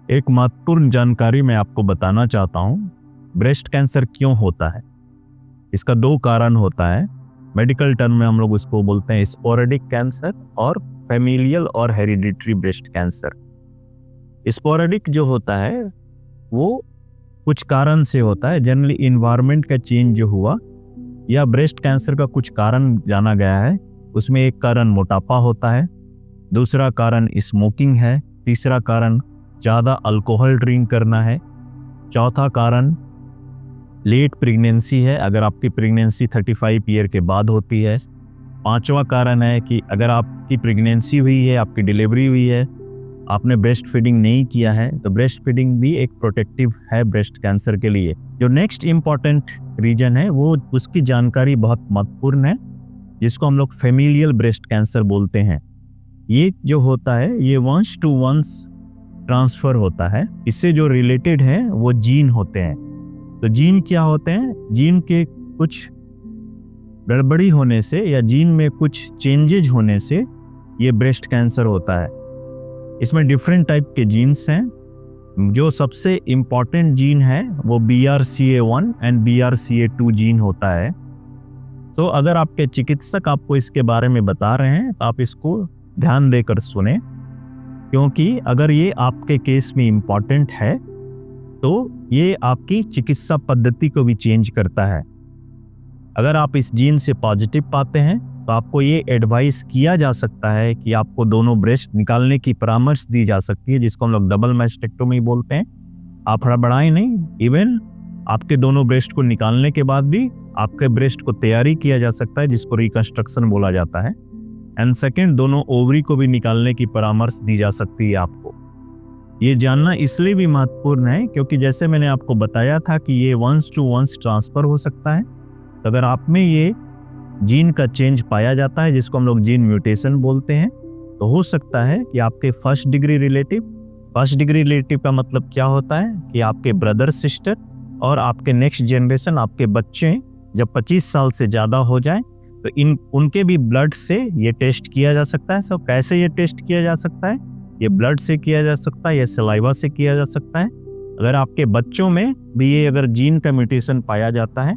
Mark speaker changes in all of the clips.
Speaker 1: एक महत्वपूर्ण जानकारी मैं आपको बताना चाहता हूँ। ब्रेस्ट कैंसर क्यों होता है? इसका दो कारण होता है। मेडिकल टर्म में हम लोग उसको बोलते हैं स्पोरेडिक कैंसर और फैमिलियल और हेरिडिटरी ब्रेस्ट कैंसर। स्पोरेडिक जो होता है वो कुछ कारण से होता है, जनरली इन्वायरमेंट का चेंज जो हुआ या ब्रेस्ट कैंसर का कुछ कारण जाना गया है। उसमें एक कारण मोटापा होता है, दूसरा कारण स्मोकिंग है, तीसरा कारण ज़्यादा अल्कोहल ड्रिंक करना है, चौथा कारण लेट प्रेगनेंसी है, अगर आपकी प्रेगनेंसी 35 ईयर के बाद होती है, पांचवा कारण है कि अगर आपकी प्रेगनेंसी हुई है, आपकी डिलीवरी हुई है, आपने ब्रेस्ट फीडिंग नहीं किया है, तो ब्रेस्ट फीडिंग भी एक प्रोटेक्टिव है ब्रेस्ट कैंसर के लिए। जो नेक्स्ट इम्पॉर्टेंट रीजन है वो उसकी जानकारी बहुत महत्वपूर्ण है, जिसको हम लोग फैमिलियल ब्रेस्ट कैंसर बोलते हैं। ये जो होता है ये वंश टू वंश ट्रांसफर होता है। इससे जो रिलेटेड है वो जीन होते हैं। तो जीन क्या होते हैं? जीन के कुछ गड़बड़ी होने से या जीन में कुछ चेंजेज होने से ये ब्रेस्ट कैंसर होता है। इसमें डिफरेंट टाइप के जीन्स हैं। जो सबसे इम्पॉर्टेंट जीन है वो BRCA1 एंड BRCA2 जीन होता है। तो अगर आपके चिकित्सक आपको इसके बारे में बता रहे हैं तो आप इसको ध्यान देकर सुने, क्योंकि अगर ये आपके केस में इम्पॉर्टेंट है तो ये आपकी चिकित्सा पद्धति को भी चेंज करता है। अगर आप इस जीन से पॉजिटिव पाते हैं तो आपको ये एडवाइस किया जा सकता है कि आपको दोनों ब्रेस्ट निकालने की परामर्श दी जा सकती है, जिसको हम लोग डबल मैस्टेक्टोमी बोलते हैं। आप हड़बड़ाएं नहीं, इवन आपके दोनों ब्रेस्ट को निकालने के बाद भी आपके ब्रेस्ट को तैयारी किया जा सकता है, जिसको रिकंस्ट्रक्शन बोला जाता है। एंड सेकेंड, दोनों ओवरी को भी निकालने की परामर्श दी जा सकती है आपको। ये जानना इसलिए भी महत्वपूर्ण है क्योंकि जैसे मैंने आपको बताया था कि ये वंश टू वंश ट्रांसफर हो सकता है। तो अगर आप में ये जीन का चेंज पाया जाता है, जिसको हम लोग जीन म्यूटेशन बोलते हैं, तो हो सकता है कि आपके फर्स्ट डिग्री रिलेटिव का मतलब क्या होता है कि आपके ब्रदर सिस्टर और आपके नेक्स्ट जनरेशन, आपके बच्चे जब 25 साल से ज़्यादा हो जाए तो उनके भी ब्लड से ये टेस्ट किया जा सकता है। सब कैसे ये टेस्ट किया जा सकता है? ये ब्लड से किया जा सकता है या सलाइवा से किया जा सकता है। अगर आपके बच्चों में भी ये अगर जीन का म्यूटेशन पाया जाता है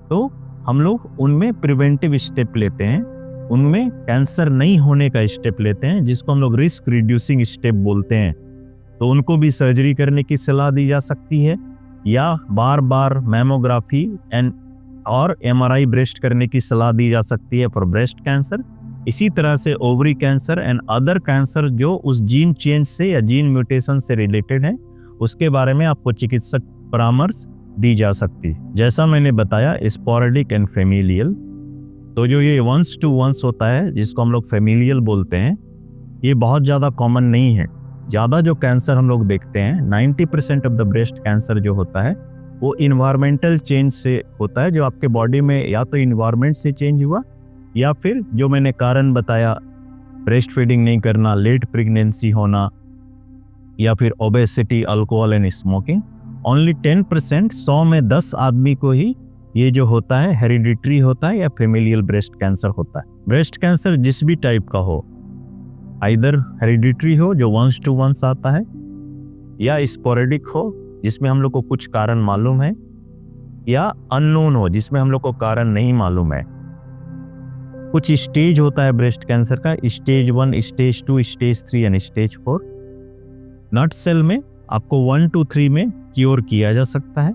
Speaker 1: तो हम लोग उनमें प्रिवेंटिव स्टेप लेते हैं, उनमें कैंसर नहीं होने का स्टेप लेते हैं, जिसको हम लोग रिस्क रिड्यूसिंग स्टेप बोलते हैं। तो उनको भी सर्जरी करने की सलाह दी जा सकती है या बार बार मैमोग्राफी और MRI ब्रेस्ट करने की सलाह दी जा सकती है फॉर ब्रेस्ट कैंसर। इसी तरह से ovary cancer and other cancer जो उस जीन चेंज से या जीन म्यूटेशन से रिलेटेड है, उसके बारे में आपको चिकित्सक परामर्श दी जा सकती है। जैसा मैंने बताया स्पोरेडिक एंड फैमिलियल, तो जो ये वंश टू वंश होता है जिसको हम लोग फैमिलियल बोलते हैं, ये बहुत ज़्यादा कॉमन नहीं है। ज़्यादा जो कैंसर हम लोग देखते हैं 90% ऑफ द ब्रेस्ट कैंसर जो होता है वो इन्वायरमेंटल चेंज से होता है, जो आपके बॉडी में या तो इन्वायरमेंट से चेंज हुआ या फिर जो मैंने कारण बताया, ब्रेस्ट फीडिंग नहीं करना, लेट प्रेगनेंसी होना, या फिर obesity, alcohol and smoking. Only 10%, 100 में 10 आदमी को ही ये जो होता है हेरिडिटरी होता है या फैमिलियल ब्रेस्ट कैंसर होता है। ब्रेस्ट कैंसर जिस भी टाइप का हो, आइदर हेरिडिटरी हो जो वंश टू वंश आता है, या स्पोरेडिक हो जिसमें हम लोग को कुछ कारण मालूम है, या अननोन हो जिसमें हम लोग को कारण नहीं मालूम है। कुछ स्टेज होता है ब्रेस्ट कैंसर का, stage 1, stage 2, stage 3 and stage 4। Nutshell में आपको 1 to 3 में क्योर किया जा सकता है।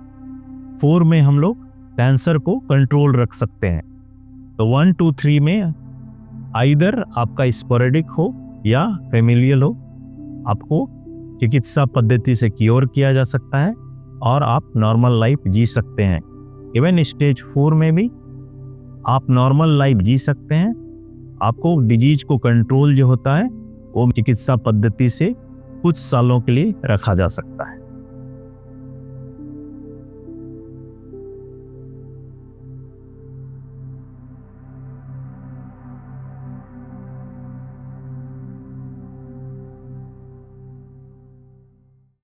Speaker 1: 4 में हम लोग कैंसर को कंट्रोल रख सकते हैं। तो 1 to 3 में आइदर आपका स्पोरेडिक हो या फैमिलियल हो, आपको चिकित्सा पद्धति से क्योर किया जा सकता है और आप नॉर्मल लाइफ जी सकते हैं। इवन स्टेज 4 में भी आप नॉर्मल लाइफ जी सकते हैं। आपको डिजीज को कंट्रोल जो होता है वो चिकित्सा पद्धति से कुछ सालों के लिए रखा जा सकता है।